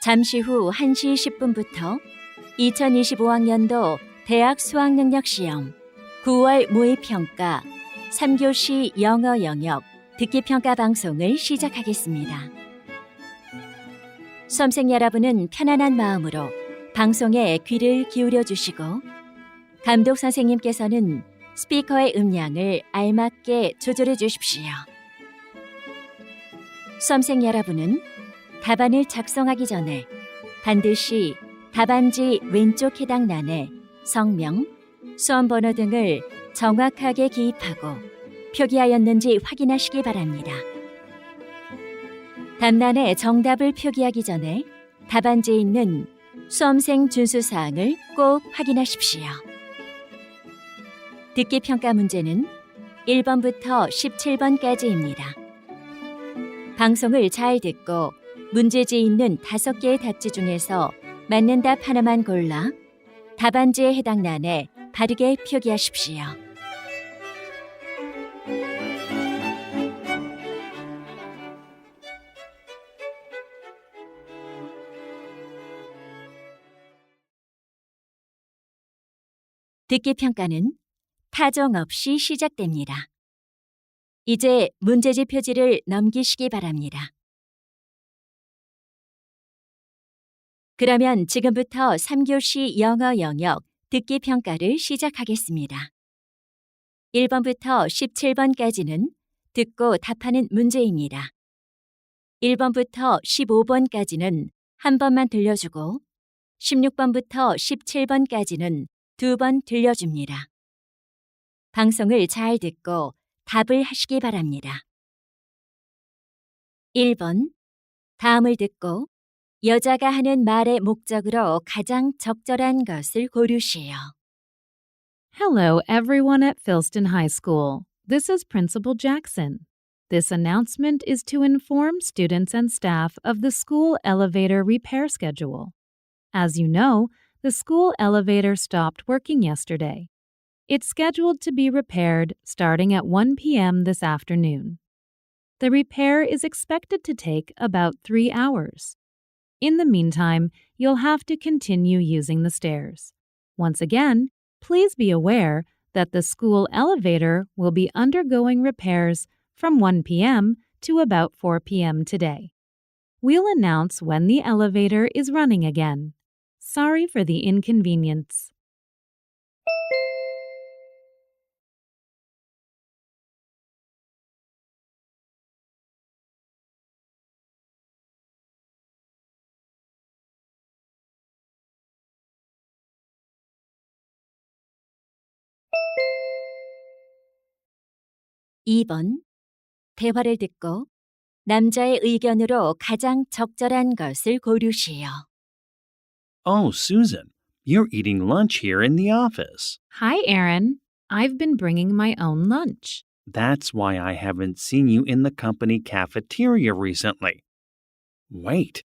잠시 후 1시 10분부터 2025학년도 대학 수학능력시험 9월 모의평가 3교시 영어 영역 듣기평가 방송을 시작하겠습니다. 수험생 여러분은 편안한 마음으로 방송에 귀를 기울여 주시고 감독 선생님께서는 스피커의 음량을 알맞게 조절해 주십시오. 수험생 여러분은 답안을 작성하기 전에 반드시 답안지 왼쪽 해당欄에 성명, 수험번호 등을 정확하게 기입하고 표기하였는지 확인하시기 바랍니다. 답란에 정답을 표기하기 전에 답안지에 있는 수험생 준수사항을 꼭 확인하십시오. 듣기평가 문제는 1번부터 17번까지입니다. 방송을 잘 듣고 문제지에 있는 5개의 답지 중에서 맞는 답 하나만 골라 답안지에 해당 란에 바르게 표기하십시오. 듣기평가는 타정 없이 시작됩니다. 이제 문제지 표지를 넘기시기 바랍니다. 그러면 지금부터 3교시 영어 영역 듣기평가를 시작하겠습니다. 1번부터 17번까지는 듣고 답하는 문제입니다. 1번부터 15번까지는 한 번만 들려주고 16번부터 17번까지는 2번 들려줍니다. 방송을 잘 듣고 답을 하시기 바랍니다. 1번, 다음을 듣고 여자가 하는 말의 목적으로 가장 적절한 것을 고르시오. Hello, everyone at Philston High School. This is Principal Jackson. This announcement is to inform students and staff of the school elevator repair schedule. As you know, the school elevator stopped working yesterday. It's scheduled to be repaired starting at 1 p.m. this afternoon. The repair is expected to take about 3 hours. In the meantime, you'll have to continue using the stairs. Once again, please be aware that the school elevator will be undergoing repairs from 1 p.m. to about 4 p.m. today. We'll announce when the elevator is running again. Sorry for the inconvenience. (2번) 대화를 듣고 남자의 의견으로 가장 적절한 것을 고르시오. Oh, Susan, you're eating lunch here in the office. Hi, Aaron. I've been bringing my own lunch. That's why I haven't seen you in the company cafeteria recently. Wait,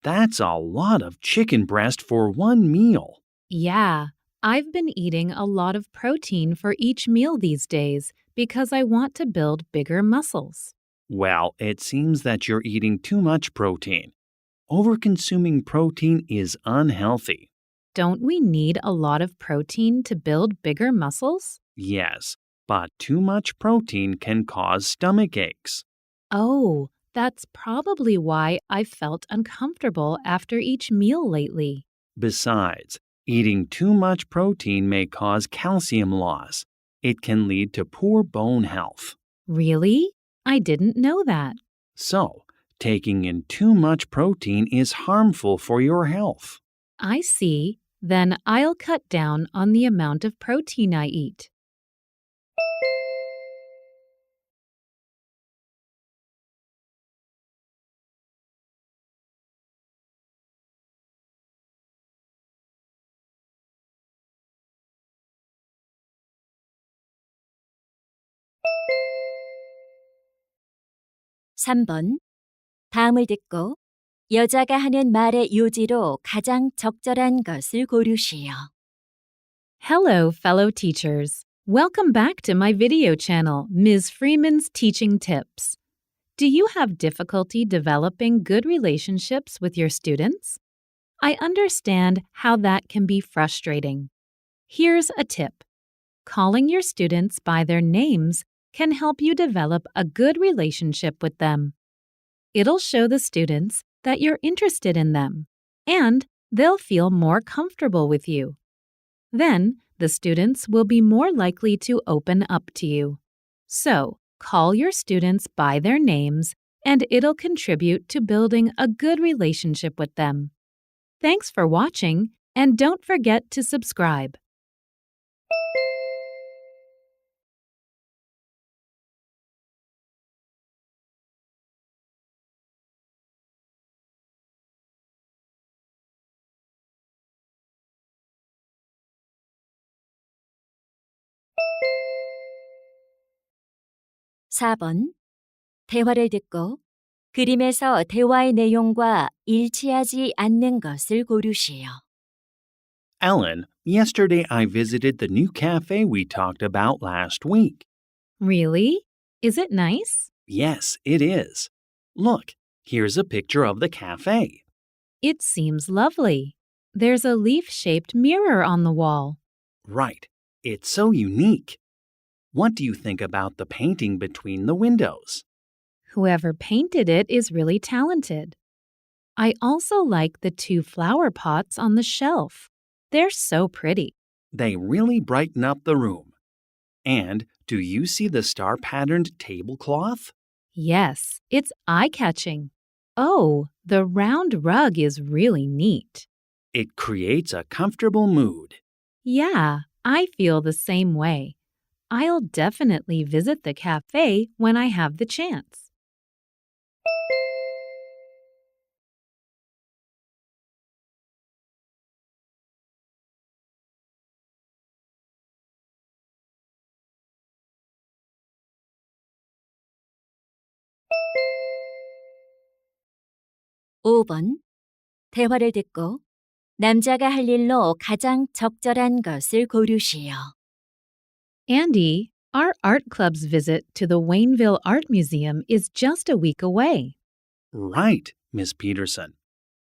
that's a lot of chicken breast for one meal. Yeah, I've been eating a lot of protein for each meal these days because I want to build bigger muscles. Well, it seems that you're eating too much protein. Overconsuming protein is unhealthy. Don't we need a lot of protein to build bigger muscles? Yes, but too much protein can cause stomach aches. Oh, that's probably why I've felt uncomfortable after each meal lately. Besides, eating too much protein may cause calcium loss. It can lead to poor bone health. Really? I didn't know that. So, taking in too much protein is harmful for your health. I see. Then I'll cut down on the amount of protein I eat. (3번) 다음을 듣고 여자가 하는 말의 요지로 가장 적절한 것을 고르시오. Hello, fellow teachers. Welcome back to my video channel, Ms. Freeman's Teaching Tips. Do you have difficulty developing good relationships with your students? I understand how that can be frustrating. Here's a tip. Calling your students by their names can help you develop a good relationship with them. It'll show the students that you're interested in them, and they'll feel more comfortable with you. Then, the students will be more likely to open up to you. So, call your students by their names, and it'll contribute to building a good relationship with them. Thanks for watching, and don't forget to subscribe. (4번) 대화를 듣고 그림에서 대화의 내용과 일치하지 않는 것을 고르시오. Ellen, yesterday I visited the new cafe we talked about last week. Really? Is it nice? Yes, it is. Look, here's a picture of the cafe. It seems lovely. There's a leaf-shaped mirror on the wall. Right. It's so unique. What do you think about the painting between the windows? Whoever painted it is really talented. I also like the 2 flower pots on the shelf. They're so pretty. They really brighten up the room. And do you see the star-patterned tablecloth? Yes, it's eye-catching. Oh, the round rug is really neat. It creates a comfortable mood. Yeah, I feel the same way. I'll definitely visit the cafe when I have the chance. (5번) 대화를 듣고 남자가 할 일로 가장 적절한 것을 고르시오. Andy, our art club's visit to the Wayneville Art Museum is just a week away. Right, Miss Peterson.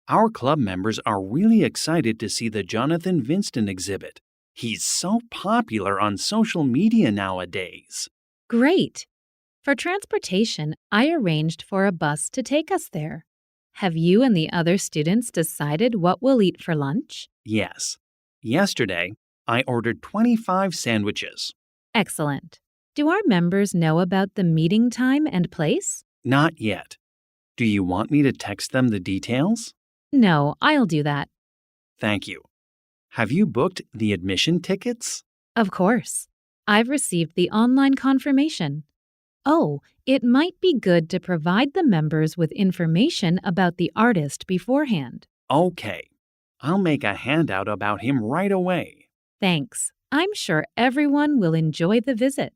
Our club members are really excited to see the Jonathan Vinston exhibit. He's so popular on social media nowadays. Great! For transportation, I arranged for a bus to take us there. Have you and the other students decided what we'll eat for lunch? Yes. Yesterday, I ordered 25 sandwiches. Excellent. Do our members know about the meeting time and place? Not yet. Do you want me to text them the details? No, I'll do that. Thank you. Have you booked the admission tickets? Of course. I've received the online confirmation. Oh, it might be good to provide the members with information about the artist beforehand. Okay. I'll make a handout about him right away. Thanks. I'm sure everyone will enjoy the visit.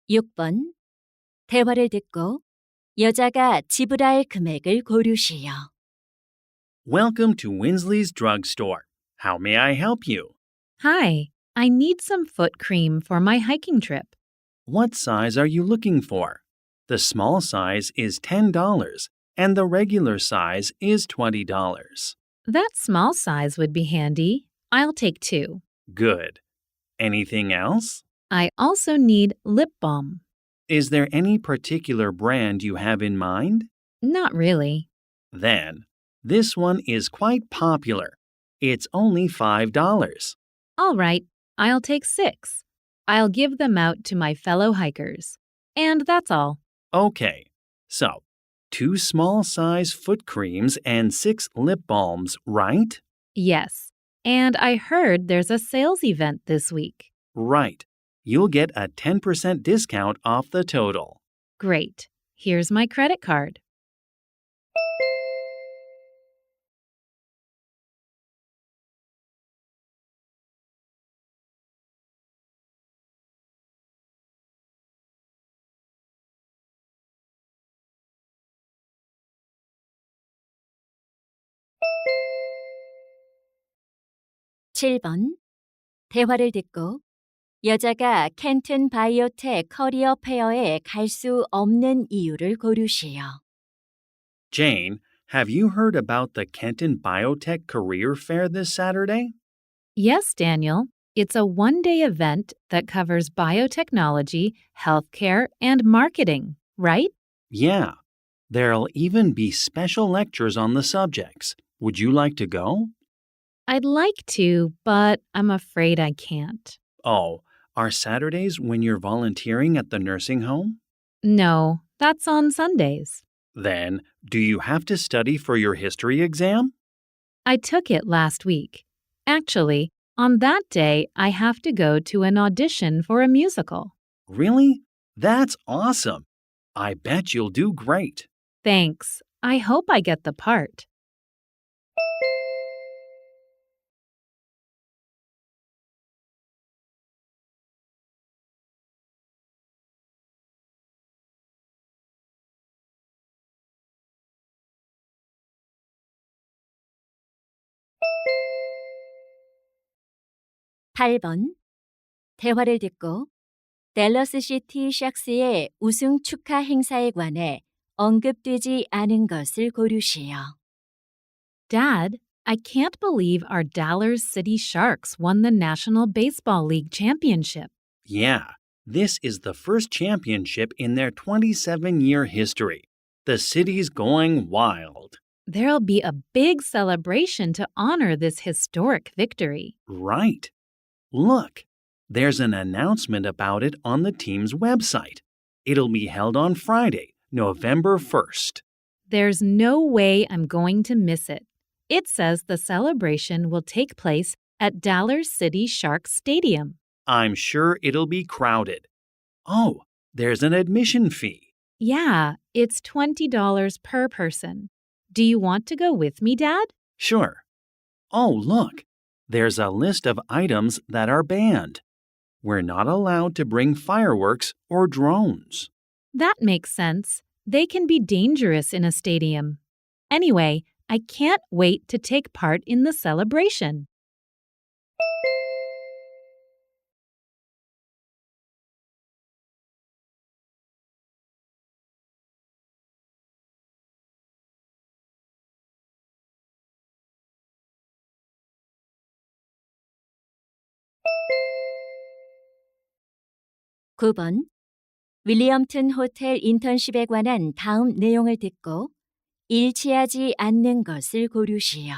(6번) 대화를 듣고 여자가 지불할 금액을 고르시오. Welcome to Winsley's Drugstore. How may I help you? Hi, I need some foot cream for my hiking trip. What size are you looking for? The small size is $10 and the regular size is $20. That small size would be handy. I'll take 2. Good. Anything else? I also need lip balm. Is there any particular brand you have in mind? Not really. Then, this one is quite popular. It's only $5. All right, I'll take 6. I'll give them out to my fellow hikers. And that's all. Okay, so 2 small size foot creams and 6 lip balms, right? Yes. And I heard there's a sales event this week. Right. You'll get a 10% discount off the total. Great. Here's my credit card. 7번. 대화를 듣고 여자가 켄튼 바이오텍 커리어 페어에 갈 수 없는 이유를 고르시오. Jane, have you heard about the Kenton Biotech Career Fair this Saturday? Yes, Daniel. It's a one-day event that covers biotechnology, healthcare, and marketing, right? Yeah. There'll even be special lectures on the subjects. Would you like to go? I'd like to, but I'm afraid I can't. Oh, are Saturdays when you're volunteering at the nursing home? No, that's on Sundays. Then, do you have to study for your history exam? I took it last week. Actually, on that day, I have to go to an audition for a musical. Really? That's awesome. I bet you'll do great. Thanks. I hope I get the part. (8번) 대화를 듣고 댈러스시티 샥스의 우승 축하 행사에 관해 언급되지 않은 것을 고르시오. Dad, I can't believe our Dallas City Sharks won the National Baseball League championship. Yeah, this is the first championship in their 27-year history. The city's going wild. There'll be a big celebration to honor this historic victory. Right. Look, there's an announcement about it on the team's website. It'll be held on Friday, November 1st. There's no way I'm going to miss it. It says the celebration will take place at Dallas City Sharks Stadium. I'm sure it'll be crowded. Oh, there's an admission fee. Yeah, it's $20 per person. Do you want to go with me, Dad? Sure. Oh, look, there's a list of items that are banned. We're not allowed to bring fireworks or drones. That makes sense. They can be dangerous in a stadium. Anyway, I can't wait to take part in the celebration. (9번) 윌리엄튼 호텔 인턴십에 관한 다음 내용을 듣고 일치하지 않는 것을 고르시오.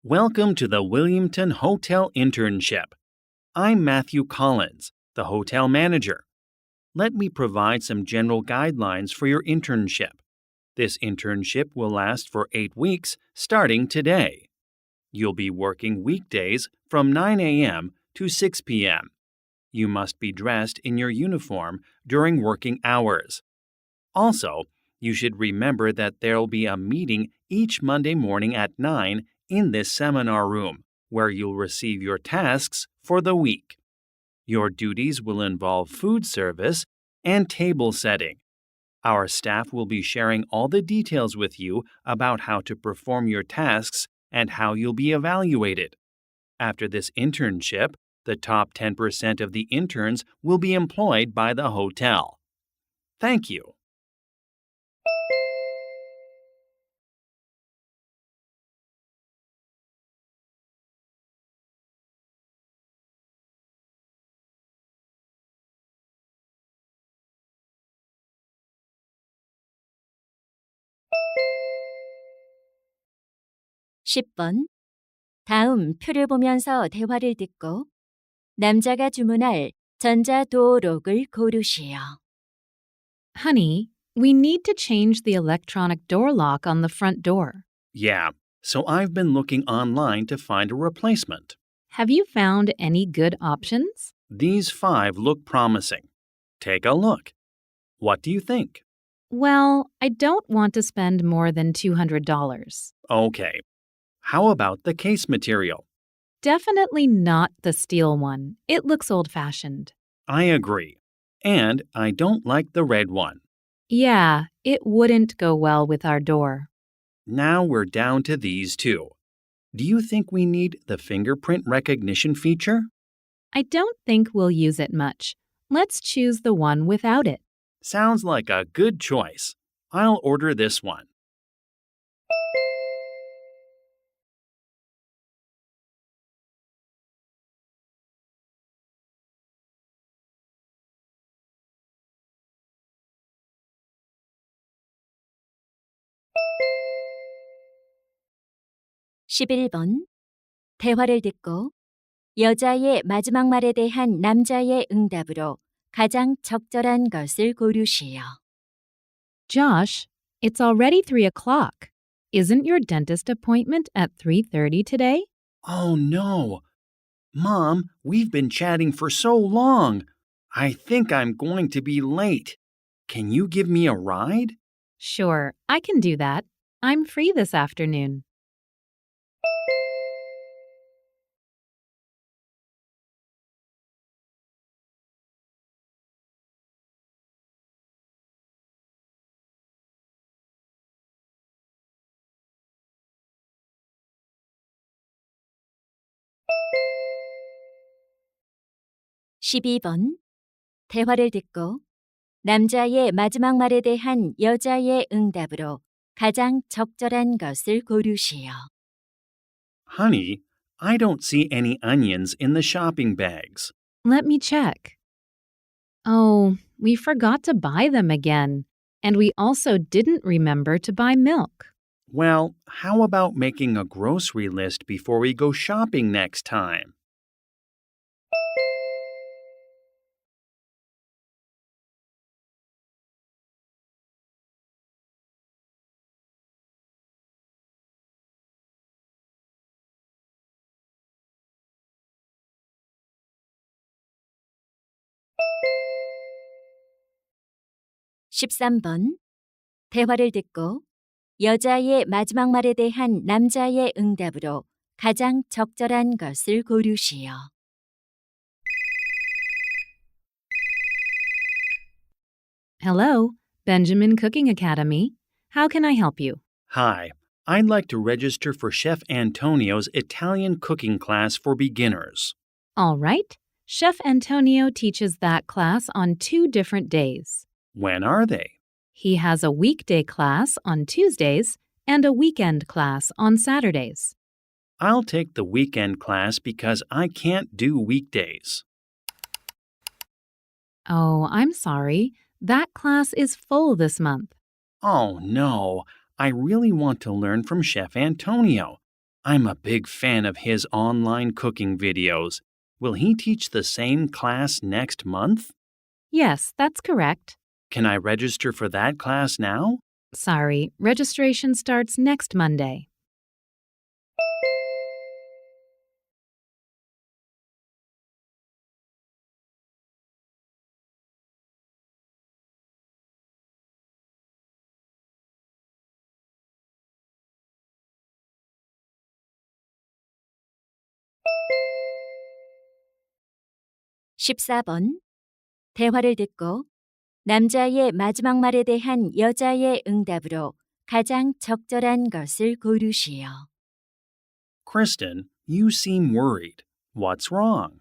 Welcome to the Williamton Hotel Internship. I'm Matthew Collins, the hotel manager. Let me provide some general guidelines for your internship. This internship will last for 8 weeks, starting today. You'll be working weekdays from 9 a.m. to 6 p.m. You must be dressed in your uniform during working hours. Also, you should remember that there'll be a meeting each Monday morning at 9 in this seminar room, where you'll receive your tasks for the week. Your duties will involve food service and table setting. Our staff will be sharing all the details with you about how to perform your tasks and how you'll be evaluated. After this internship, the top 10% of the interns will be employed by the hotel. Thank you. (10번) 다음 표를 보면서 대화를 듣고 남자가 주문할 전자도어록을 고르시오. Honey, we need to change the electronic door lock on the front door. Yeah, so I've been looking online to find a replacement. Have you found any good options? These 5 look promising. Take a look. What do you think? Well, I don't want to spend more than $200. Okay. How about the case material? Definitely not the steel one. It looks old-fashioned. I agree. And I don't like the red one. Yeah, it wouldn't go well with our door. Now we're down to these 2. Do you think we need the fingerprint recognition feature? I don't think we'll use it much. Let's choose the one without it. Sounds like a good choice. I'll order this one. 십일 번 대화를 듣고 여자의 마지막 말에 대한 남자의 응답으로 가장 적절한 것을 고르시오. Josh, it's already 3 o'clock. Isn't your dentist appointment at 3:30 today? Oh no. Mom, we've been chatting for so long. I think I'm going to be late. Can you give me a ride? Sure, I can do that. I'm free this afternoon. 십이 번 대화를 듣고 남자의 마지막 말에 대한 여자의 응답으로 가장 적절한 것을 고르시오. Honey, I don't see any onions in the shopping bags. Let me check. Oh, we forgot to buy them again. And we also didn't remember to buy milk. Well, how about making a grocery list before we go shopping next time? 십삼 번 대화를 듣고 여자의 마지막 말에 대한 남자의 응답으로 가장 적절한 것을 고르시오. Hello, Benjamin Cooking Academy. How can I help you? Hi, I'd like to register for Chef Antonio's Italian cooking class for beginners. All right. Chef Antonio teaches that class on 2 different days. When are they? He has a weekday class on Tuesdays and a weekend class on Saturdays. I'll take the weekend class because I can't do weekdays. Oh, I'm sorry. That class is full this month. Oh no, I really want to learn from Chef Antonio. I'm a big fan of his online cooking videos. Will he teach the same class next month? Yes, that's correct. Can I register for that class now? Sorry, registration starts next Monday. 십사 번 대화를 듣고 남자의 마지막 말에 대한 여자의 응답으로 가장 적절한 것을 고르시오. Kristen, you seem worried. What's wrong?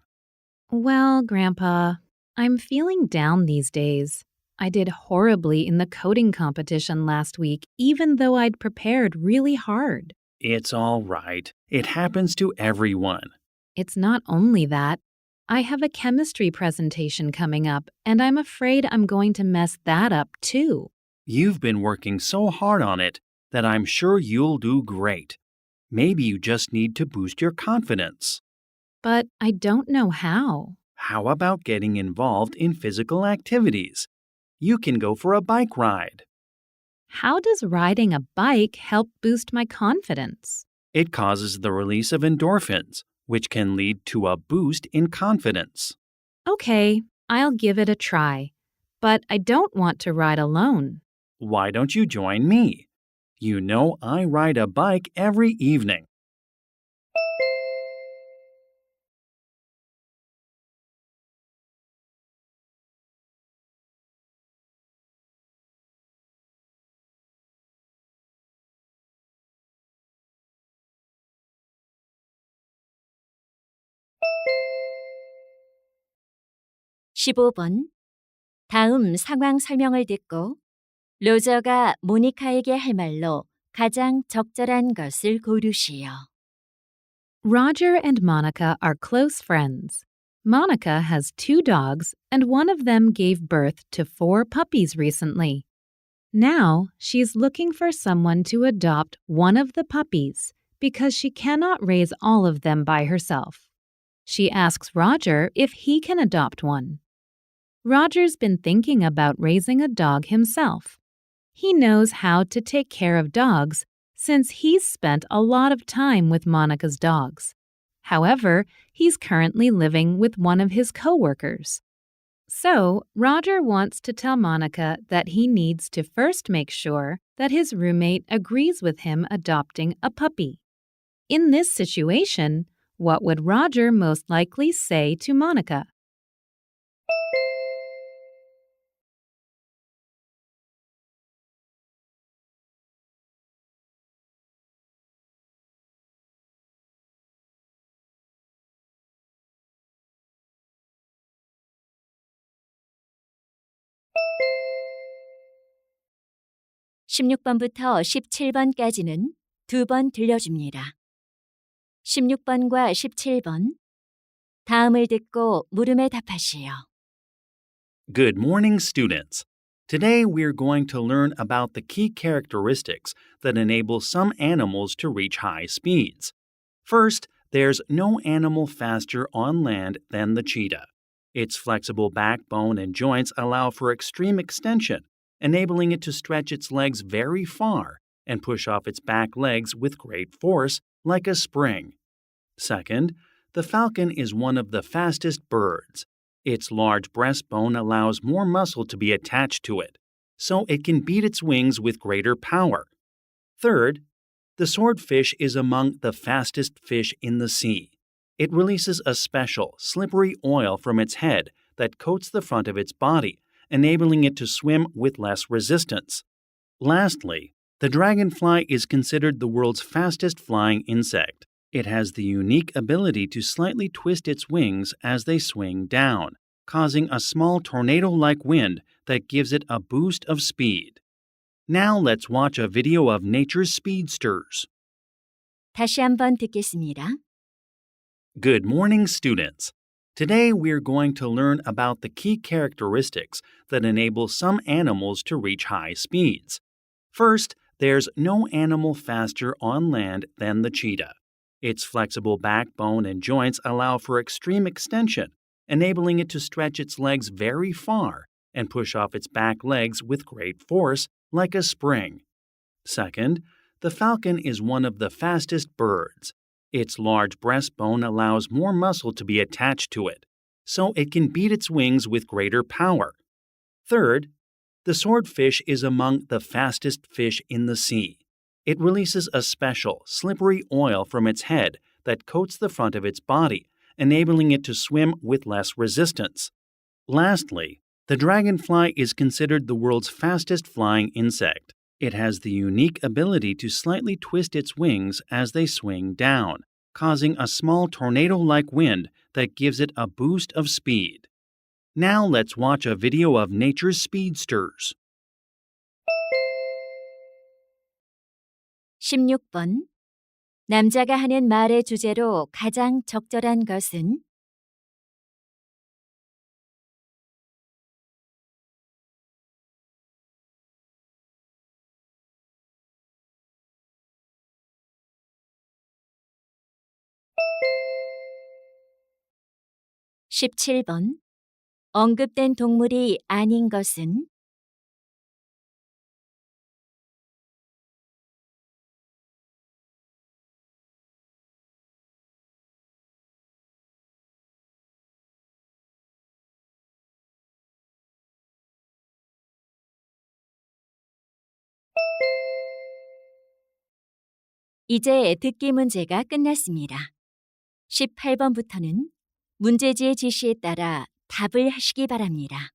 Well, Grandpa, I'm feeling down these days. I did horribly in the coding competition last week, even though I'd prepared really hard. It's all right. It happens to everyone. It's not only that. I have a chemistry presentation coming up, and I'm afraid I'm going to mess that up too. You've been working so hard on it that I'm sure you'll do great. Maybe you just need to boost your confidence. But I don't know how. How about getting involved in physical activities? You can go for a bike ride. How does riding a bike help boost my confidence? It causes the release of endorphins, which can lead to a boost in confidence. Okay, I'll give it a try. But I don't want to ride alone. Why don't you join me? You know I ride a bike every evening. 15번. 다음 상황 설명을 듣고 로저가 모니카에게 할 말로 가장 적절한 것을 고르시오. Roger and Monica are close friends. Monica has 2 dogs, and one of them gave birth to 4 puppies recently. Now, she's looking for someone to adopt one of the puppies because she cannot raise all of them by herself. She asks Roger if he can adopt one. Roger's been thinking about raising a dog himself. He knows how to take care of dogs since he's spent a lot of time with Monica's dogs. However, he's currently living with one of his coworkers. So, Roger wants to tell Monica that he needs to first make sure that his roommate agrees with him adopting a puppy. In this situation, what would Roger most likely say to Monica? (16번부터 17번까지는 2번 들려줍니다. 16번과 17번. 다음을 듣고 물음에 답하시오. Good morning, students. Today we're going to learn about the key characteristics that enable some animals to reach high speeds. First, there's no animal faster on land than the cheetah. Its flexible backbone and joints allow for extreme extension, enabling it to stretch its legs very far and push off its back legs with great force, like a spring. Second, the falcon is one of the fastest birds. Its large breastbone allows more muscle to be attached to it, so it can beat its wings with greater power. Third, the swordfish is among the fastest fish in the sea. It releases a special, slippery oil from its head that coats the front of its body, enabling it to swim with less resistance. Lastly, the dragonfly is considered the world's fastest flying insect. It has the unique ability to slightly twist its wings as they swing down, causing a small tornado-like wind that gives it a boost of speed. Now let's watch a video of nature's speedsters. 다시 한번 듣겠습니다. Good morning, students. Today we're going to learn about the key characteristics that enable some animals to reach high speeds. First, there's no animal faster on land than the cheetah. Its flexible backbone and joints allow for extreme extension, enabling it to stretch its legs very far and push off its back legs with great force, like a spring. Second, the falcon is one of the fastest birds. Its large breastbone allows more muscle to be attached to it, so it can beat its wings with greater power. Third, the swordfish is among the fastest fish in the sea. It releases a special, slippery oil from its head that coats the front of its body, enabling it to swim with less resistance. Lastly, the dragonfly is considered the world's fastest flying insect. It has the unique ability to slightly twist its wings as they swing down, causing a small tornado-like wind that gives it a boost of speed. Now let's watch a video of nature's speedsters. 16번. 남자가 하는 말의 주제로 가장 적절한 것은? 17번. 언급된 동물이 아닌 것은? 이제 듣기 문제가 끝났습니다. 18번부터는 문제지의 지시에 따라 답을 하시기 바랍니다.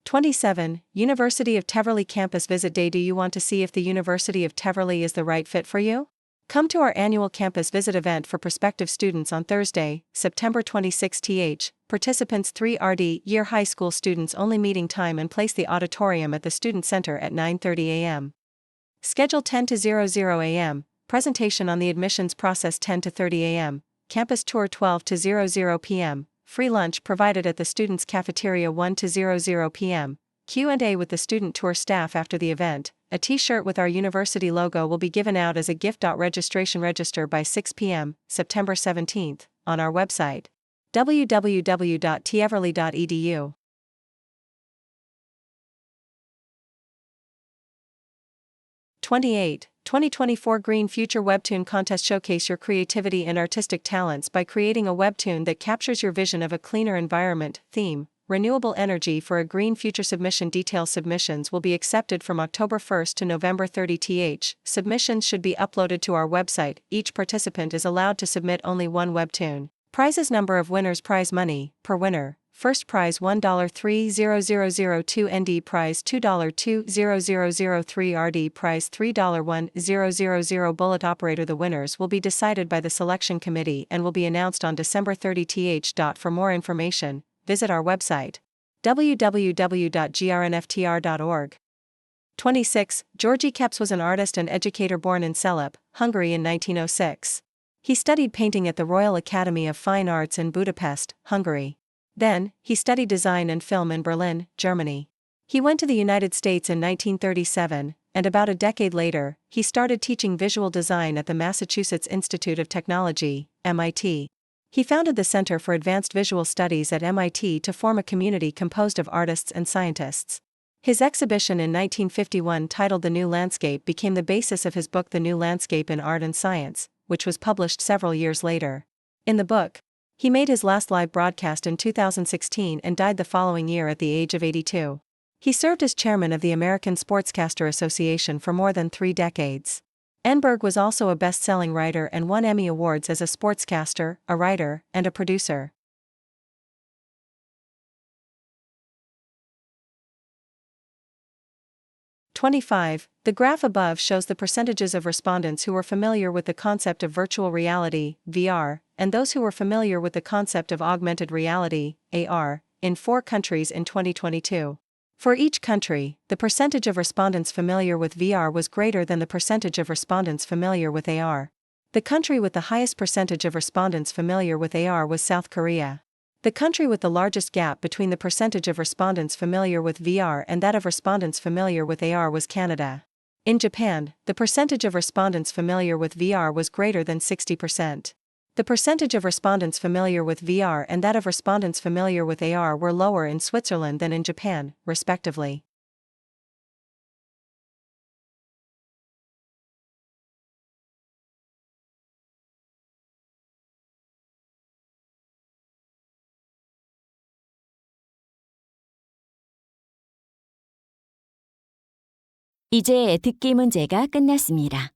27. University of Teverly Campus Visit Day. Do you want to see if the University of Teverly is the right fit for you? Come to our annual campus visit event for prospective students on Thursday, September 26th. Participants 3rd year high school students only. Meeting time and place: the auditorium at the Student Center at 9:30 a.m. Schedule 10 to 00 a.m. Presentation on the admissions process 10 to 30 a.m. Campus tour 12 to 00 p.m. Free lunch provided at the students' cafeteria 1 to 00 p.m. Q&A with the student tour staff after the event. A t-shirt with our university logo will be given out as a gift. Registration: register by 6 p.m., September 17th, on our website, www.teverly.edu. 28. 2024 Green Future Webtoon Contest. Showcase your creativity and artistic talents by creating a webtoon that captures your vision of a cleaner environment. Theme: renewable energy for a green future. Submission details: submissions will be accepted from October 1st to November 30th. Submissions should be uploaded to our website. Each participant is allowed to submit only one webtoon. Prizes: number of winners. Prize money per winner. First prize $1 $3,002, ND prize $2 $2,003, RD prize $3 $1,000. Bullet operator. The winners will be decided by the selection committee and will be announced on December 30th. For more information, visit our website, www.grnftr.org. 26. Georgi Kepes was an artist and educator born in Celep, Hungary in 1906. He studied painting at the Royal Academy of Fine Arts in Budapest, Hungary. Then, he studied design and film in Berlin, Germany. He went to the United States in 1937, and about a decade later, he started teaching visual design at the Massachusetts Institute of Technology, MIT. He founded the Center for Advanced Visual Studies at MIT to form a community composed of artists and scientists. His exhibition in 1951 titled The New Landscape became the basis of his book The New Landscape in Art and Science, which was published several years later. In the book, he made his last live broadcast in 2016 and died the following year at the age of 82. He served as chairman of the American Sportscaster Association for more than 3 decades. Enberg was also a best-selling writer and won Emmy Awards as a sportscaster, a writer, and a producer. '25. The graph above shows the percentages of respondents who were familiar with the concept of virtual reality, VR, and those who were familiar with the concept of augmented reality, AR, in 4 countries in 2022. For each country, the percentage of respondents familiar with VR was greater than the percentage of respondents familiar with AR. The country with the highest percentage of respondents familiar with AR was South Korea. The country with the largest gap between the percentage of respondents familiar with VR and that of respondents familiar with AR was Canada. In Japan, the percentage of respondents familiar with VR was greater than 60%. The percentage of respondents familiar with VR and that of respondents familiar with AR were lower in Switzerland than in Japan, respectively. 이제 듣기 문제가 끝났습니다.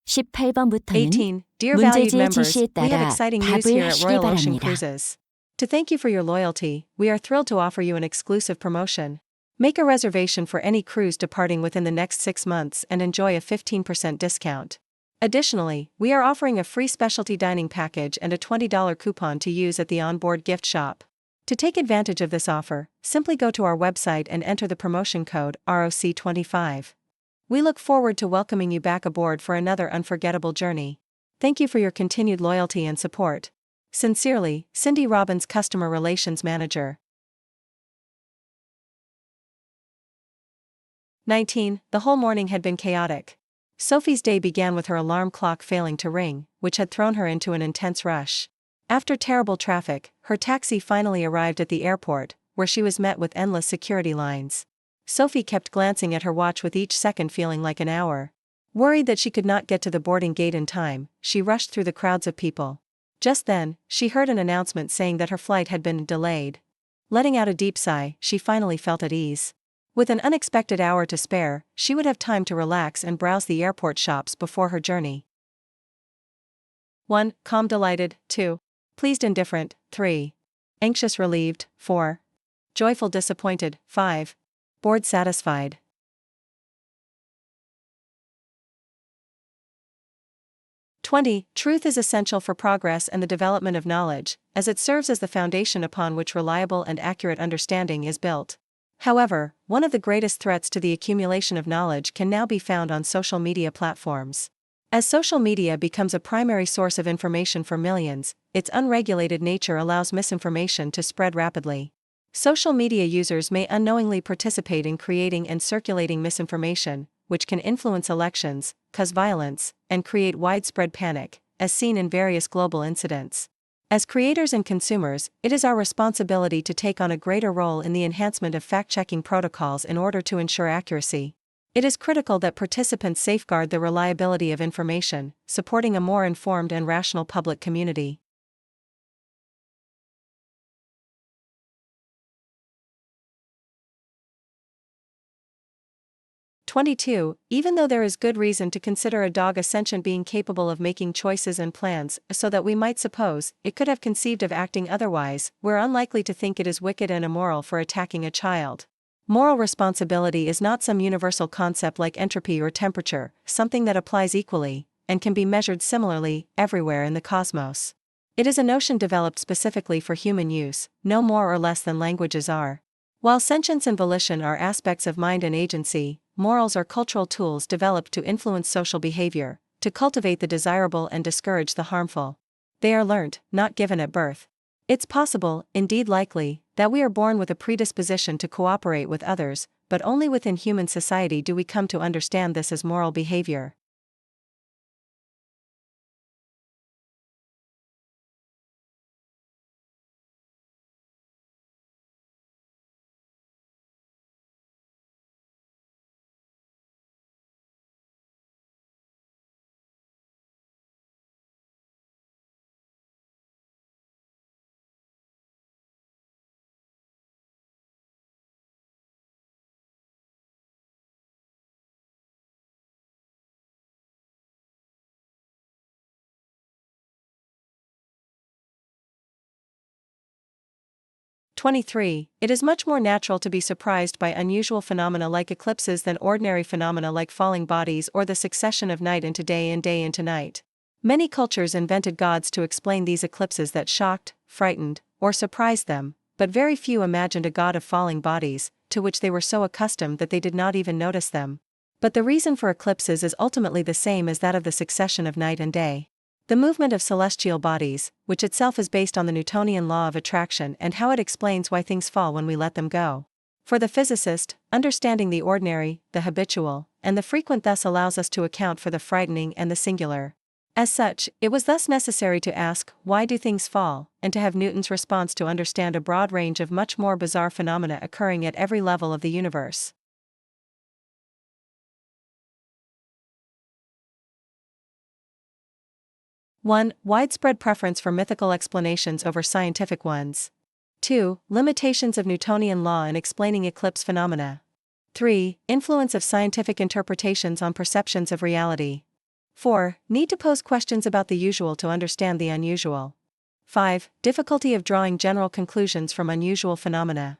18번부터는 18. Dear valued 문제지의 members, 지시에 we have 따라 exciting news 답을 here at 하시기 Royal Ocean 바랍니다. Cruises. To thank you for your loyalty, we are thrilled to offer you an exclusive promotion. Make a reservation for any cruise departing within the next 6 months and enjoy a 15% discount. Additionally, we are offering a free specialty dining package and a $20 coupon to use at the onboard gift shop. To take advantage of this offer, simply go to our website and enter the promotion code ROC25. We look forward to welcoming you back aboard for another unforgettable journey. Thank you for your continued loyalty and support. Sincerely, Cindy Robbins, Customer Relations Manager. 19. The whole morning had been chaotic. Sophie's day began with her alarm clock failing to ring, which had thrown her into an intense rush. After terrible traffic, her taxi finally arrived at the airport, where she was met with endless security lines. Sophie kept glancing at her watch with each second feeling like an hour. Worried that she could not get to the boarding gate in time, she rushed through the crowds of people. Just then, she heard an announcement saying that her flight had been delayed. Letting out a deep sigh, she finally felt at ease. With an unexpected hour to spare, she would have time to relax and browse the airport shops before her journey. 1. Calm delighted, 2. Pleased indifferent, 3. Anxious relieved, 4. Joyful disappointed, 5. Bored satisfied. 20. Truth is essential for progress and the development of knowledge, as it serves as the foundation upon which reliable and accurate understanding is built. However, one of the greatest threats to the accumulation of knowledge can now be found on social media platforms. As social media becomes a primary source of information for millions, its unregulated nature allows misinformation to spread rapidly. Social media users may unknowingly participate in creating and circulating misinformation, which can influence elections, cause violence, and create widespread panic, as seen in various global incidents. As creators and consumers, it is our responsibility to take on a greater role in the enhancement of fact-checking protocols in order to ensure accuracy. It is critical that participants safeguard the reliability of information, supporting a more informed and rational public community. Even though there is good reason to consider a dog a sentient being capable of making choices and plans, so that we might suppose it could have conceived of acting otherwise, we're unlikely to think it is wicked and immoral for attacking a child. Moral responsibility is not some universal concept like entropy or temperature, something that applies equally, and can be measured similarly, everywhere in the cosmos. It is a notion developed specifically for human use, no more or less than languages are. While sentience and volition are aspects of mind and agency, morals are cultural tools developed to influence social behavior, to cultivate the desirable and discourage the harmful. They are learnt, not given at birth. It's possible, indeed likely, that we are born with a predisposition to cooperate with others, but only within human society do we come to understand this as moral behavior. It is much more natural to be surprised by unusual phenomena like eclipses than ordinary phenomena like falling bodies or the succession of night into day and day into night. Many cultures invented gods to explain these eclipses that shocked, frightened, or surprised them, but very few imagined a god of falling bodies, to which they were so accustomed that they did not even notice them. But the reason for eclipses is ultimately the same as that of the succession of night and day. The movement of celestial bodies, which itself is based on the Newtonian law of attraction and how it explains why things fall when we let them go. For the physicist, understanding the ordinary, the habitual, and the frequent thus allows us to account for the frightening and the singular. As such, it was thus necessary to ask, why do things fall, and to have Newton's response to understand a broad range of much more bizarre phenomena occurring at every level of the universe. 1. Widespread preference for mythical explanations over scientific ones. 2. Limitations of Newtonian law in explaining eclipse phenomena. 3. Influence of scientific interpretations on perceptions of reality. 4. Need to pose questions about the usual to understand the unusual. 5. Difficulty of drawing general conclusions from unusual phenomena.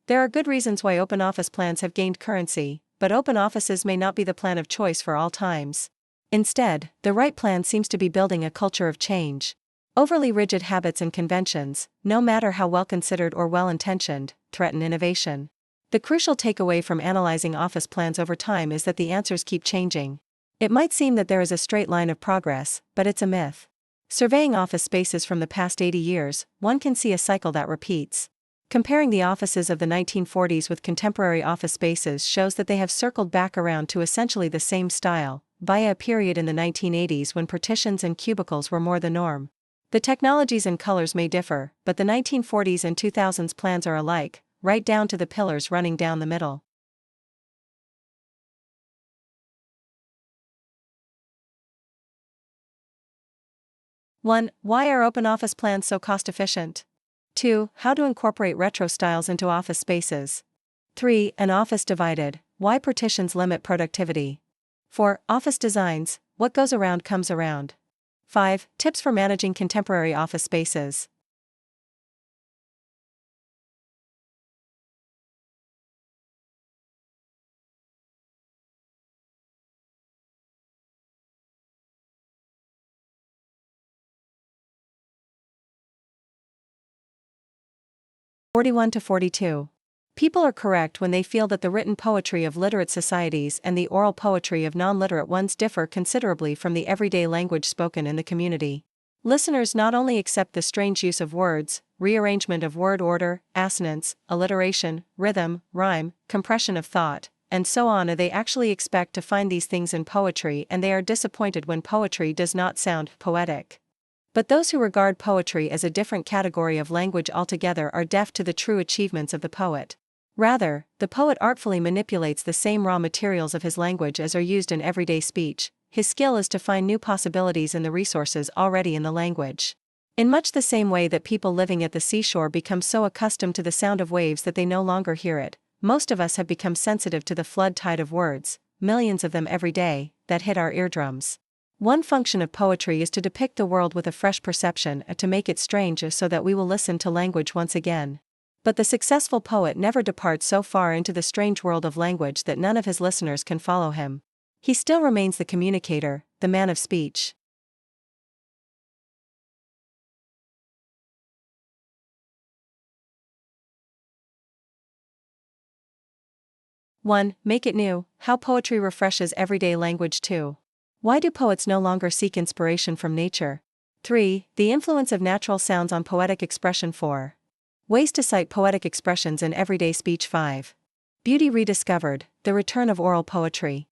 There are good reasons why open office plans have gained currency, but open offices may not be the plan of choice for all times. Instead, the right plan seems to be building a culture of change. Overly rigid habits and conventions, no matter how well considered or well intentioned, threaten innovation. The crucial takeaway from analyzing office plans over time is that the answers keep changing. It might seem that there is a straight line of progress, but it's a myth. Surveying office spaces from the past 80 years, one can see a cycle that repeats. Comparing the offices of the 1940s with contemporary office spaces shows that they have circled back around to essentially the same style, via a period in the 1980s when partitions and cubicles were more the norm. The technologies and colors may differ, but the 1940s and 2000s plans are alike, right down to the pillars running down the middle. One. Why are open office plans so cost-efficient? 2. How to incorporate retro styles into office spaces. 3. An office divided. Why partitions limit productivity. 4. Office designs. What goes around comes around. 5. Tips for managing contemporary office spaces. (41 to 42). People are correct when they feel that the written poetry of literate societies and the oral poetry of non-literate ones differ considerably from the everyday language spoken in the community. Listeners not only accept the strange use of words, rearrangement of word order, assonance, alliteration, rhythm, rhyme, compression of thought, and so on, they actually expect to find these things in poetry, and they are disappointed when poetry does not sound poetic. But those who regard poetry as a different category of language altogether are deaf to the true achievements of the poet. Rather, the poet artfully manipulates the same raw materials of his language as are used in everyday speech. His skill is to find new possibilities in the resources already in the language. In much the same way that people living at the seashore become so accustomed to the sound of waves that they no longer hear it, most of us have become sensitive to the flood tide of words, millions of them every day, that hit our eardrums. One function of poetry is to depict the world with a fresh perception, to make it strange so that we will listen to language once again. But the successful poet never departs so far into the strange world of language that none of his listeners can follow him. He still remains the communicator, the man of speech. (1) Make it new. How poetry refreshes everyday language too. Why do poets no longer seek inspiration from nature? 3. The influence of natural sounds on poetic expression. 4. Ways to cite poetic expressions in everyday speech. 5. Beauty rediscovered, the return of oral poetry.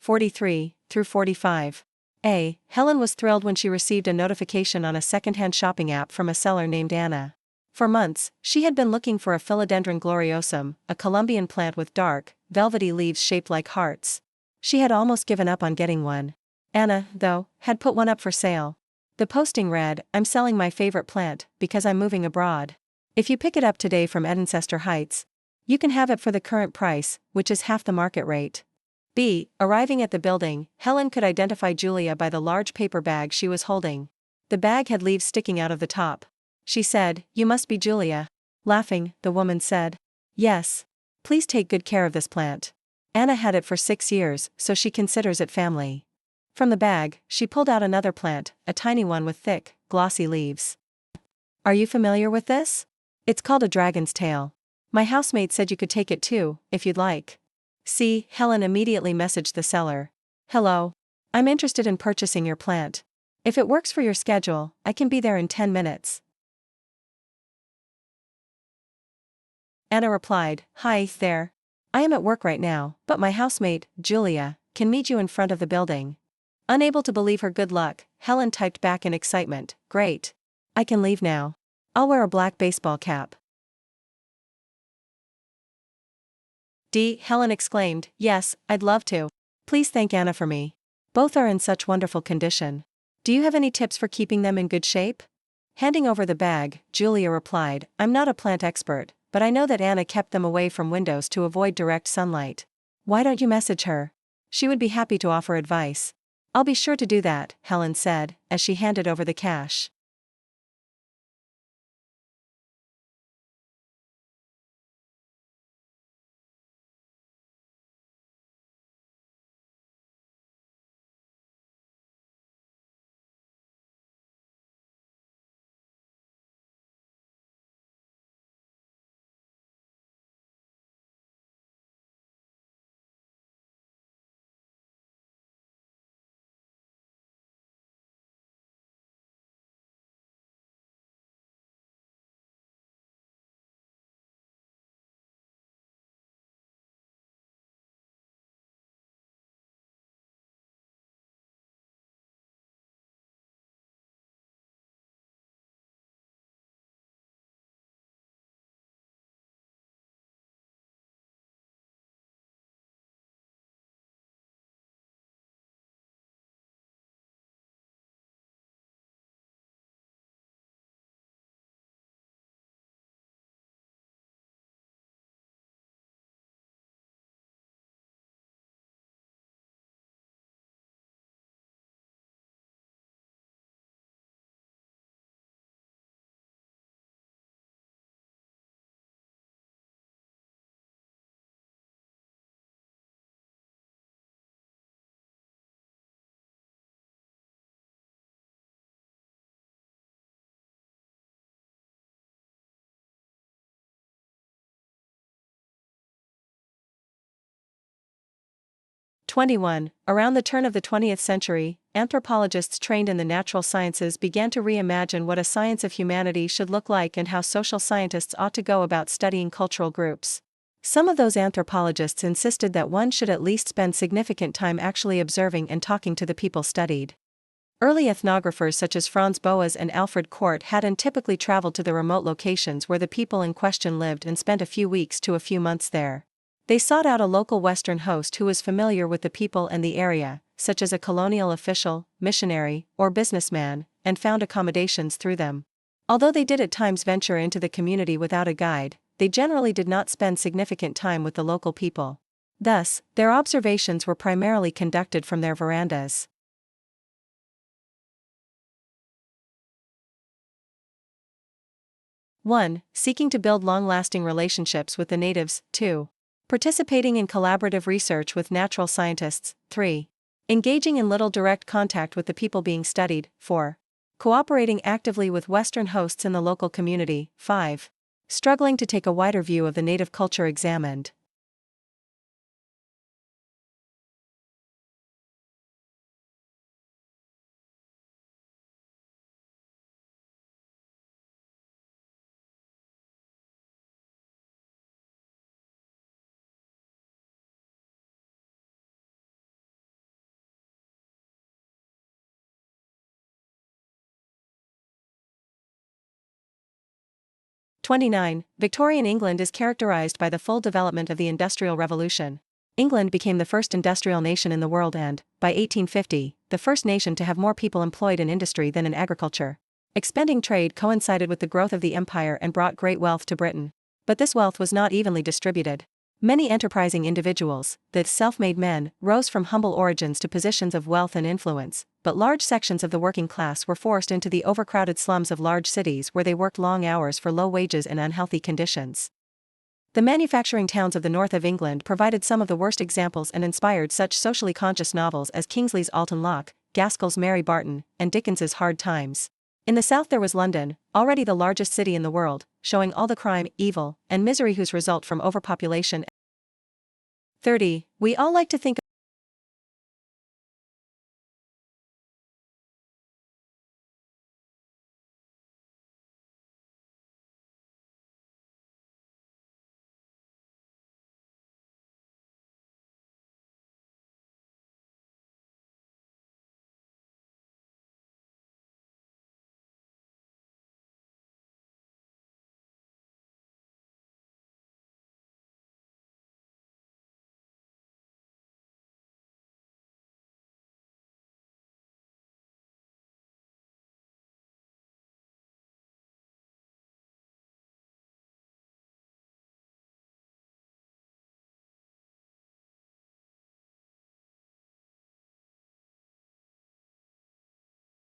(43 through 45). A. Helen was thrilled when she received a notification on a secondhand shopping app from a seller named Anna. For months, she had been looking for a Philodendron gloriosum, a Colombian plant with dark, velvety leaves shaped like hearts. She had almost given up on getting one. Anna, though, had put one up for sale. The posting read, "I'm selling my favorite plant, because I'm moving abroad. If you pick it up today from Edensester Heights, you can have it for the current price, which is half the market rate." B. Arriving at the building, Helen could identify Julia by the large paper bag she was holding. The bag had leaves sticking out of the top. She said, "You must be Julia." Laughing, the woman said, "Yes. Please take good care of this plant. Anna had it for 6 years, so she considers it family." From the bag, she pulled out another plant, a tiny one with thick, glossy leaves. "Are you familiar with this? It's called a dragon's tail. My housemate said you could take it too, if you'd like." C. Helen immediately messaged the seller. "Hello. I'm interested in purchasing your plant. If it works for your schedule, I can be there in 10 minutes. Anna replied, "Hi there. I am at work right now, but my housemate, Julia, can meet you in front of the building." Unable to believe her good luck, Helen typed back in excitement, "Great. I can leave now. I'll wear a black baseball cap." D. Helen exclaimed, "Yes, I'd love to. Please thank Anna for me. Both are in such wonderful condition. Do you have any tips for keeping them in good shape?" Handing over the bag, Julia replied, "I'm not a plant expert, but I know that Anna kept them away from windows to avoid direct sunlight. Why don't you message her? She would be happy to offer advice." "I'll be sure to do that," Helen said, as she handed over the cash. 21. Around the turn of the 20th century, anthropologists trained in the natural sciences began to reimagine what a science of humanity should look like and how social scientists ought to go about studying cultural groups. Some of those anthropologists insisted that one should at least spend significant time actually observing and talking to the people studied. Early ethnographers such as Franz Boas and Alfred Kordt had untypically traveled to the remote locations where the people in question lived and spent a few weeks to a few months there. They sought out a local Western host who was familiar with the people and the area, such as a colonial official, missionary, or businessman, and found accommodations through them. Although they did at times venture into the community without a guide, they generally did not spend significant time with the local people. Thus, their observations were primarily conducted from their verandas. One, seeking to build long-lasting relationships with the natives. 2. Participating in collaborative research with natural scientists. 3. Engaging in little direct contact with the people being studied. 4. Cooperating actively with Western hosts in the local community. 5. Struggling to take a wider view of the native culture examined. '29. Victorian England is characterized by the full development of the Industrial Revolution. England became the first industrial nation in the world and, by 1850, the first nation to have more people employed in industry than in agriculture. Expanding trade coincided with the growth of the empire and brought great wealth to Britain. But this wealth was not evenly distributed. Many enterprising individuals, the self-made men, rose from humble origins to positions of wealth and influence, but large sections of the working class were forced into the overcrowded slums of large cities where they worked long hours for low wages and unhealthy conditions. The manufacturing towns of the north of England provided some of the worst examples and inspired such socially conscious novels as Kingsley's Alton Locke, Gaskell's Mary Barton, and Dickens's Hard Times. In the south there was London, already the largest city in the world, showing all the crime, evil, and misery whose result from overpopulation. 30. We all like to think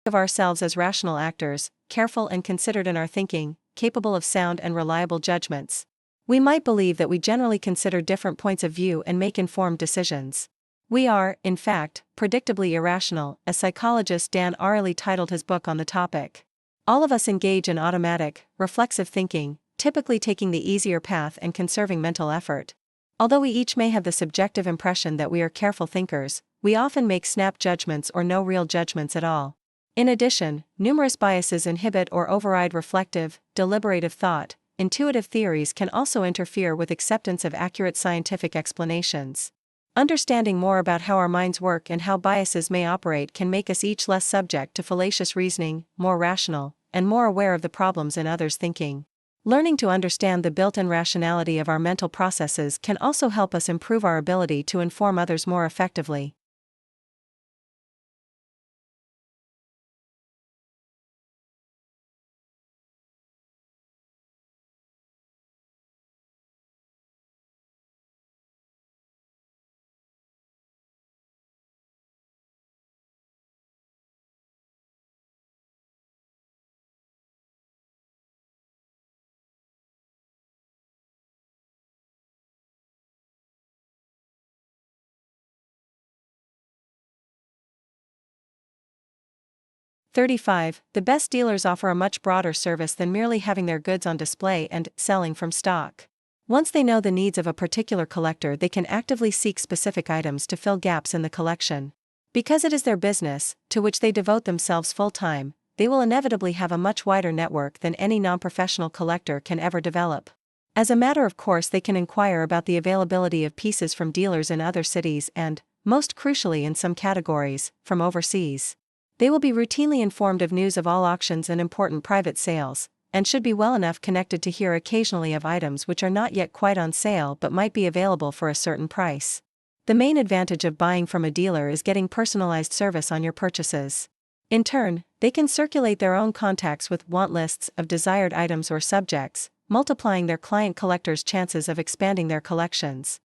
of ourselves as rational actors, careful and considered in our thinking, capable of sound and reliable judgments. We might believe that we generally consider different points of view and make informed decisions. We are, in fact, predictably irrational, as psychologist Dan Ariely titled his book on the topic. All of us engage in automatic, reflexive thinking, typically taking the easier path and conserving mental effort. Although we each may have the subjective impression that we are careful thinkers, we often make snap judgments or no real judgments at all. In addition, numerous biases inhibit or override reflective, deliberative thought. Intuitive theories can also interfere with acceptance of accurate scientific explanations. Understanding more about how our minds work and how biases may operate can make us each less subject to fallacious reasoning, more rational, and more aware of the problems in others' thinking. Learning to understand the built-in rationality of our mental processes can also help us improve our ability to inform others more effectively. '35. The best dealers offer a much broader service than merely having their goods on display and selling from stock. Once they know the needs of a particular collector, they can actively seek specific items to fill gaps in the collection. Because it is their business, to which they devote themselves full-time, they will inevitably have a much wider network than any non-professional collector can ever develop. As a matter of course, they can inquire about the availability of pieces from dealers in other cities and, most crucially in some categories, from overseas. They will be routinely informed of news of all auctions and important private sales, and should be well enough connected to hear occasionally of items which are not yet quite on sale but might be available for a certain price. The main advantage of buying from a dealer is getting personalized service on your purchases. In turn, they can circulate their own contacts with want lists of desired items or subjects, multiplying their client collectors' chances of expanding their collections.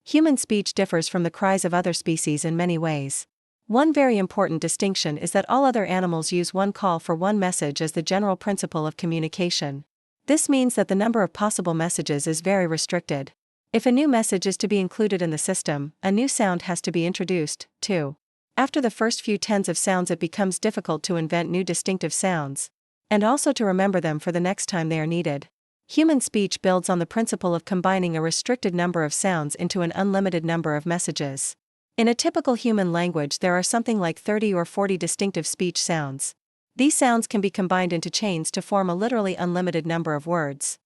Human speech differs from the cries of other species in many ways. One very important distinction is that all other animals use one call for one message as the general principle of communication. This means that the number of possible messages is very restricted. If a new message is to be included in the system, a new sound has to be introduced, too. After the first few tens of sounds, it becomes difficult to invent new distinctive sounds, and also to remember them for the next time they are needed. Human speech builds on the principle of combining a restricted number of sounds into an unlimited number of messages. In a typical human language, there are something like 30 or 40 distinctive speech sounds. These sounds can be combined into chains to form a literally unlimited number of words.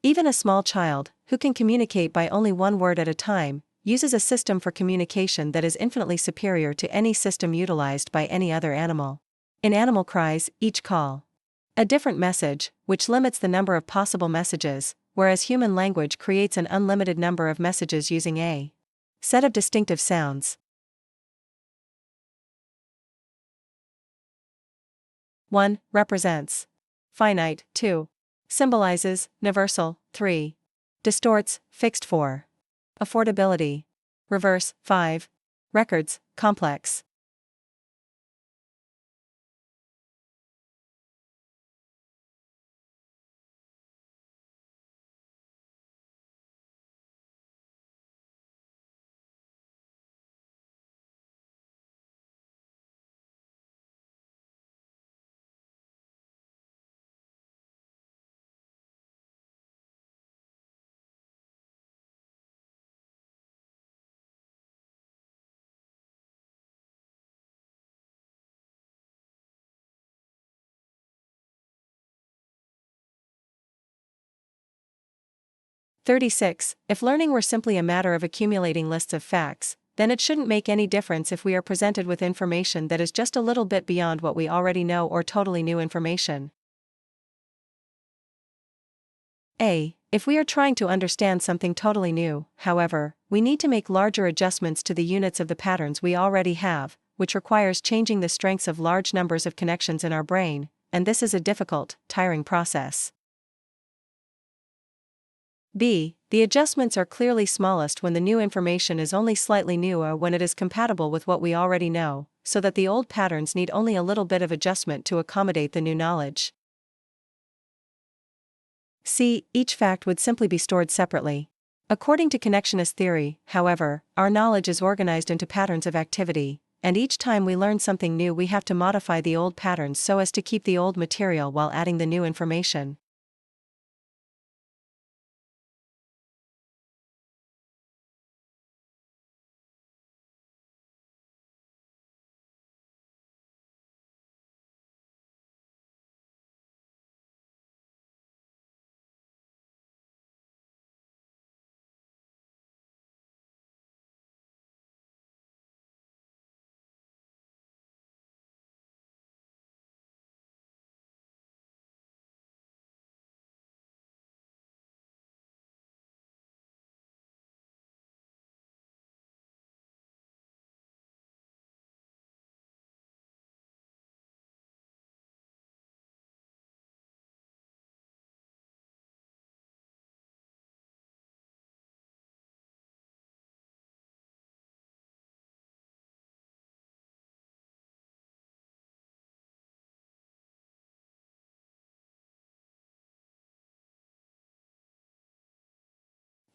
Even a small child, who can communicate by only one word at a time, uses a system for communication that is infinitely superior to any system utilized by any other animal. In animal cries, each call a different message, which limits the number of possible messages, whereas human language creates an unlimited number of messages using a set of distinctive sounds. 1. Represents. Finite. 2. Symbolizes, universal. 3. Distorts, fixed. 4. Affordability. Reverse. 5. Records, complex. "36. If learning were simply a matter of accumulating lists of facts, then it shouldn't make any difference if we are presented with information that is just a little bit beyond what we already know or totally new information. A. If we are trying to understand something totally new, however, we need to make larger adjustments to the units of the patterns we already have, which requires changing the strengths of large numbers of connections in our brain, and this is a difficult, tiring process. B. The adjustments are clearly smallest when the new information is only slightly new or when it is compatible with what we already know, so that the old patterns need only a little bit of adjustment to accommodate the new knowledge. C. Each fact would simply be stored separately. According to connectionist theory, however, our knowledge is organized into patterns of activity, and each time we learn something new we have to modify the old patterns so as to keep the old material while adding the new information.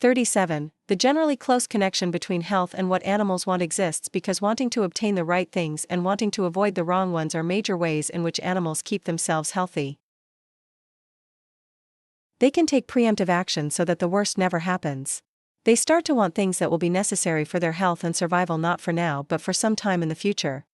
37. The generally close connection between health and what animals want exists because wanting to obtain the right things and wanting to avoid the wrong ones are major ways in which animals keep themselves healthy. They can take preemptive action so that the worst never happens. They start to want things that will be necessary for their health and survival not for now but for some time in the future.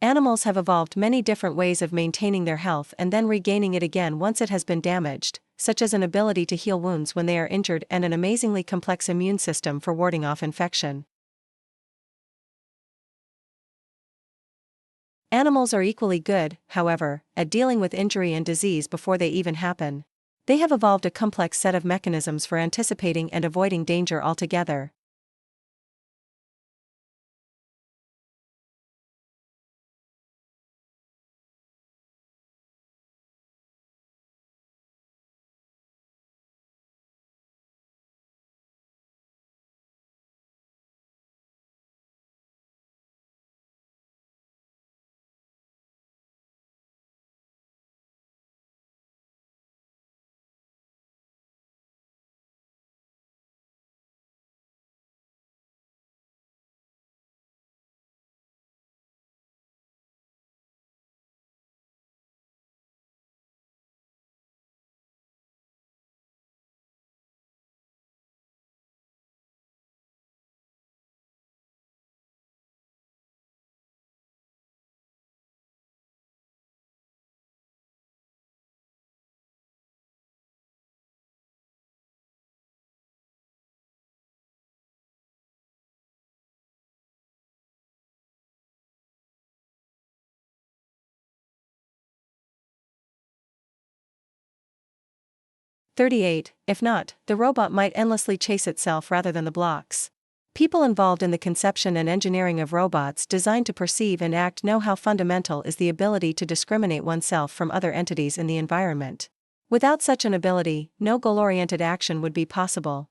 Animals have evolved many different ways of maintaining their health and then regaining it again once it has been damaged, such as an ability to heal wounds when they are injured and an amazingly complex immune system for warding off infection. Animals are equally good, however, at dealing with injury and disease before they even happen. They have evolved a complex set of mechanisms for anticipating and avoiding danger altogether. If not, the robot might endlessly chase itself rather than the blocks. People involved in the conception and engineering of robots designed to perceive and act know how fundamental is the ability to discriminate oneself from other entities in the environment. Without such an ability, no goal-oriented action would be possible.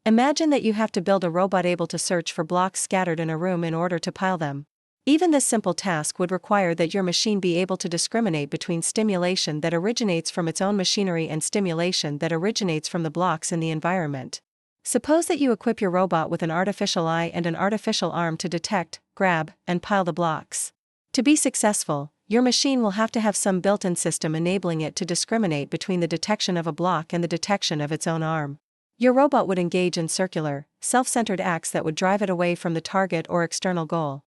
Imagine that you have to build a robot able to search for blocks scattered in a room in order to pile them. Even this simple task would require that your machine be able to discriminate between stimulation that originates from its own machinery and stimulation that originates from the blocks in the environment. Suppose that you equip your robot with an artificial eye and an artificial arm to detect, grab, and pile the blocks. To be successful, your machine will have to have some built-in system enabling it to discriminate between the detection of a block and the detection of its own arm. Your robot would engage in circular, self-centered acts that would drive it away from the target or external goal.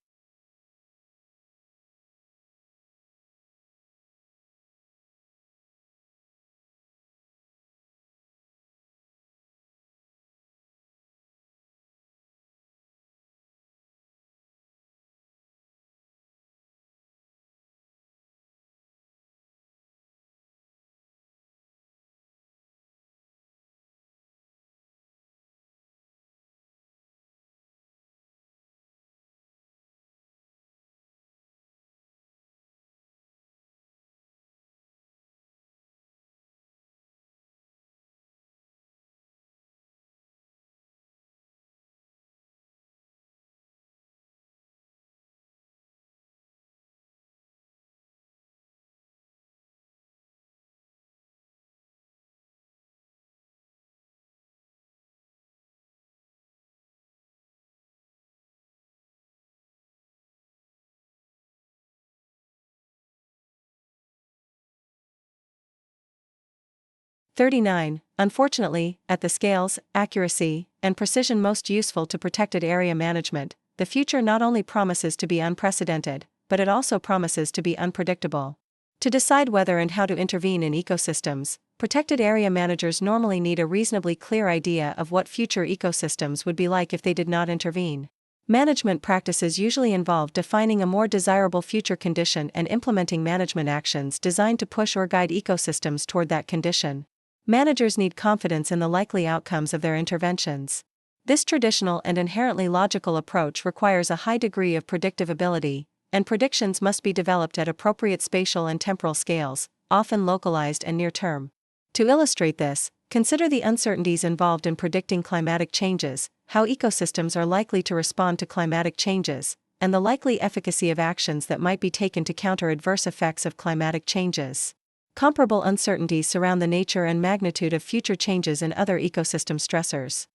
Unfortunately, at the scales, accuracy, and precision most useful to protected area management, the future not only promises to be unprecedented, but it also promises to be unpredictable. To decide whether and how to intervene in ecosystems, protected area managers normally need a reasonably clear idea of what future ecosystems would be like if they did not intervene. Management practices usually involve defining a more desirable future condition and implementing management actions designed to push or guide ecosystems toward that condition. Managers need confidence in the likely outcomes of their interventions. This traditional and inherently logical approach requires a high degree of predictive ability, and predictions must be developed at appropriate spatial and temporal scales, often localized and near-term. To illustrate this, consider the uncertainties involved in predicting climatic changes, how ecosystems are likely to respond to climatic changes, and the likely efficacy of actions that might be taken to counter adverse effects of climatic changes. Comparable uncertainties surround the nature and magnitude of future changes and other ecosystem stressors.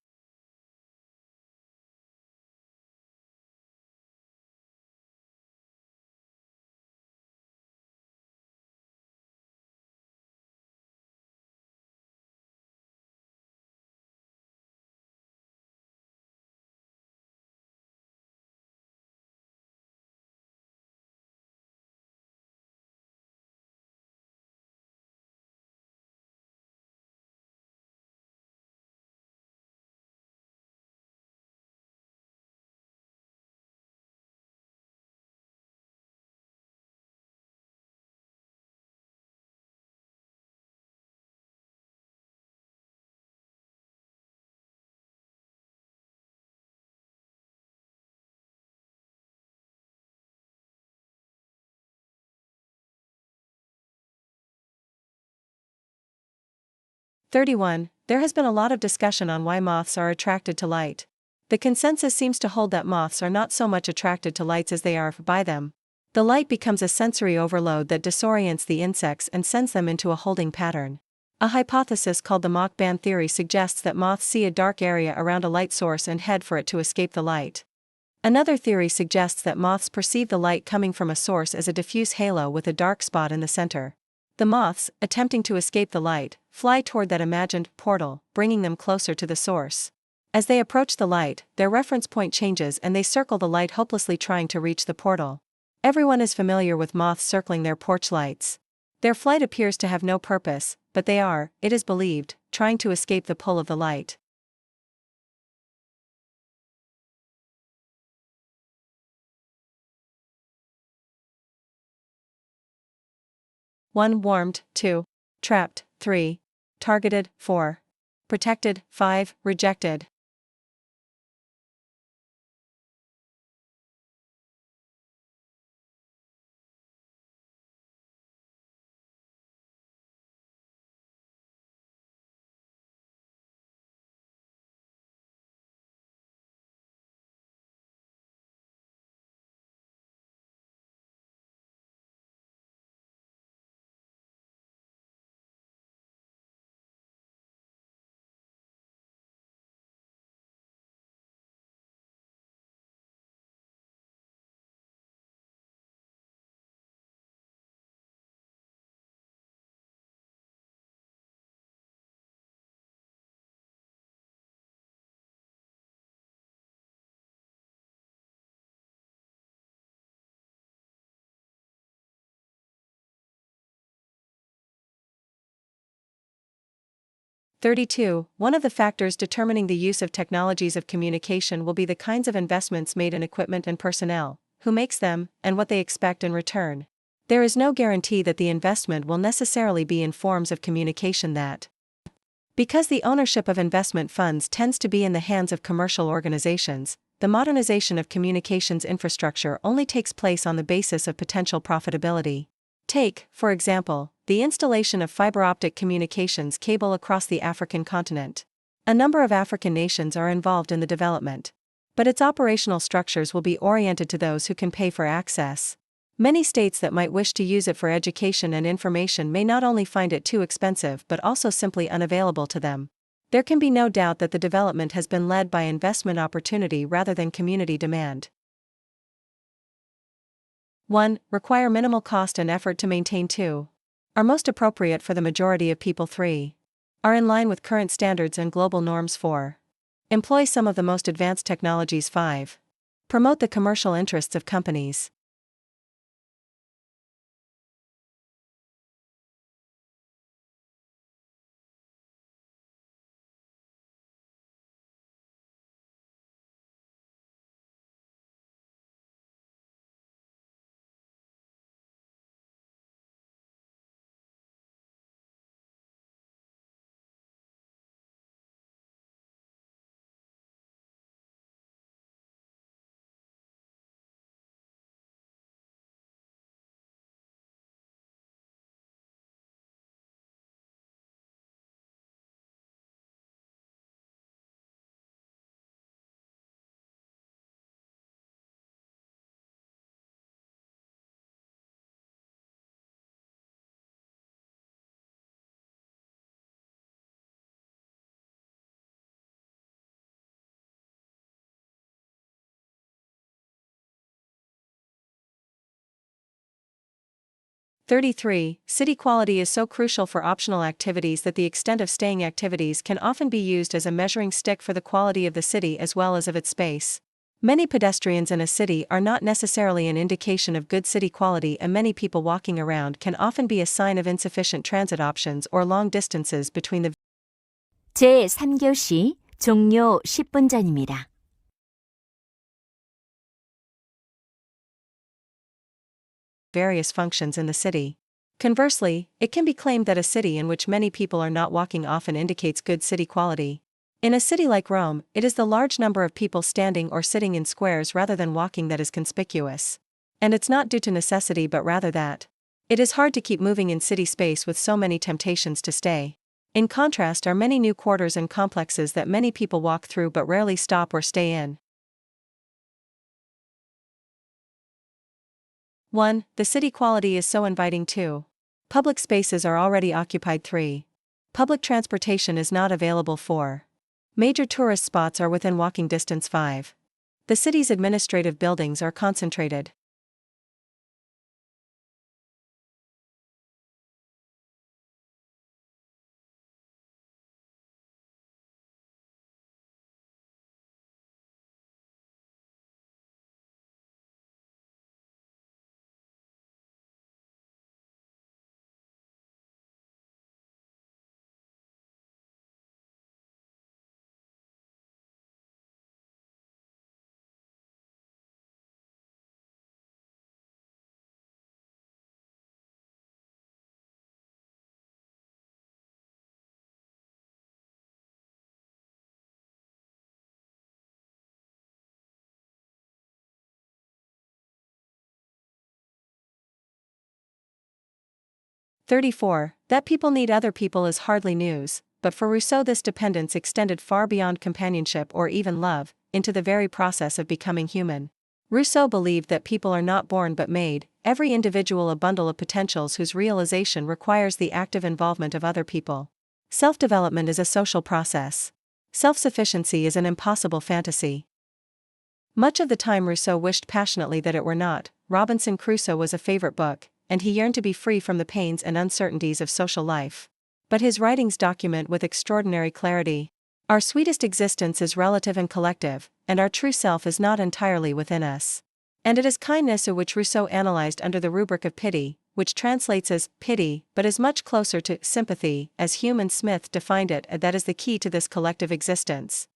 There has been a lot of discussion on why moths are attracted to light. The consensus seems to hold that moths are not so much attracted to lights as they are by them. The light becomes a sensory overload that disorients the insects and sends them into a holding pattern. A hypothesis called the moth band theory suggests that moths see a dark area around a light source and head for it to escape the light. Another theory suggests that moths perceive the light coming from a source as a diffuse halo with a dark spot in the center. The moths, attempting to escape the light, fly toward that imagined portal, bringing them closer to the source. As they approach the light, their reference point changes and they circle the light, hopelessly trying to reach the portal. Everyone is familiar with moths circling their porch lights. Their flight appears to have no purpose, but they are, it is believed, trying to escape the pull of the light. One warmed, 2. Trapped, 3. Targeted, 4. Protected, 5. Rejected. One of the factors determining the use of technologies of communication will be the kinds of investments made in equipment and personnel, who makes them, and what they expect in return. There is no guarantee that the investment will necessarily be in forms of communication that. Because the ownership of investment funds tends to be in the hands of commercial organizations, the modernization of communications infrastructure only takes place on the basis of potential profitability. Take, for example, the installation of fiber optic communications cable across the African continent. A number of African nations are involved in the development. But its operational structures will be oriented to those who can pay for access. Many states that might wish to use it for education and information may not only find it too expensive but also simply unavailable to them. There can be no doubt that the development has been led by investment opportunity rather than community demand. 1. Require minimal cost and effort to maintain. 2. Are most appropriate for the majority of people. 3. Are in line with current standards and global norms. 4. Employ some of the most advanced technologies. 5. Promote the commercial interests of companies. 33. City quality is so crucial for optional activities that the extent of staying activities can often be used as a measuring stick for the quality of the city as well as of its space. Many pedestrians in a city are not necessarily an indication of good city quality, and many people walking around can often be a sign of insufficient transit options or long distances between the 제3교시 종료 10분 전입니다. various functions in the city. Conversely, it can be claimed that a city in which many people are not walking often indicates good city quality. In a city like Rome, it is the large number of people standing or sitting in squares rather than walking that is conspicuous. And it's not due to necessity but rather that it is hard to keep moving in city space with so many temptations to stay. In contrast are many new quarters and complexes that many people walk through but rarely stop or stay in. 1. The city quality is so inviting. 2. Public spaces are already occupied. 3. Public transportation is not available. 4. Major tourist spots are within walking distance. 5. The city's administrative buildings are concentrated. (34) That people need other people is hardly news, but for Rousseau this dependence extended far beyond companionship or even love, into the very process of becoming human. Rousseau believed that people are not born but made, every individual a bundle of potentials whose realization requires the active involvement of other people. Self-development is a social process. Self-sufficiency is an impossible fantasy. Much of the time Rousseau wished passionately that it were not. Robinson Crusoe was a favorite book, and he yearned to be free from the pains and uncertainties of social life. But his writings document with extraordinary clarity: our sweetest existence is relative and collective, and our true self is not entirely within us. And it is kindness which Rousseau analyzed under the rubric of pity, which translates as pity, but is much closer to sympathy, as Hume and Smith defined it, that is the key to this collective existence.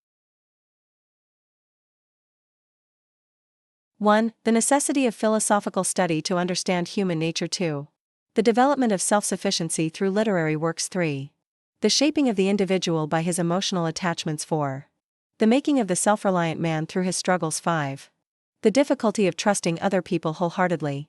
1. The necessity of philosophical study to understand human nature. 2. The development of self-sufficiency through literary works. 3. The shaping of the individual by his emotional attachments. 4. The making of the self-reliant man through his struggles. 5. The difficulty of trusting other people wholeheartedly.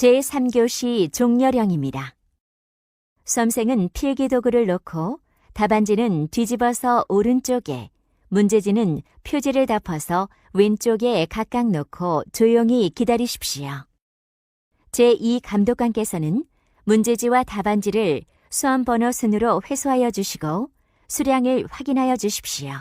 제3교시 종료령입니다. 수험생은 필기도구를 놓고 답안지는 뒤집어서 오른쪽에, 문제지는 표지를 덮어서 왼쪽에 각각 놓고 조용히 기다리십시오. 제2감독관께서는 문제지와 답안지를 수험 번호 순으로 회수하여 주시고 수량을 확인하여 주십시오.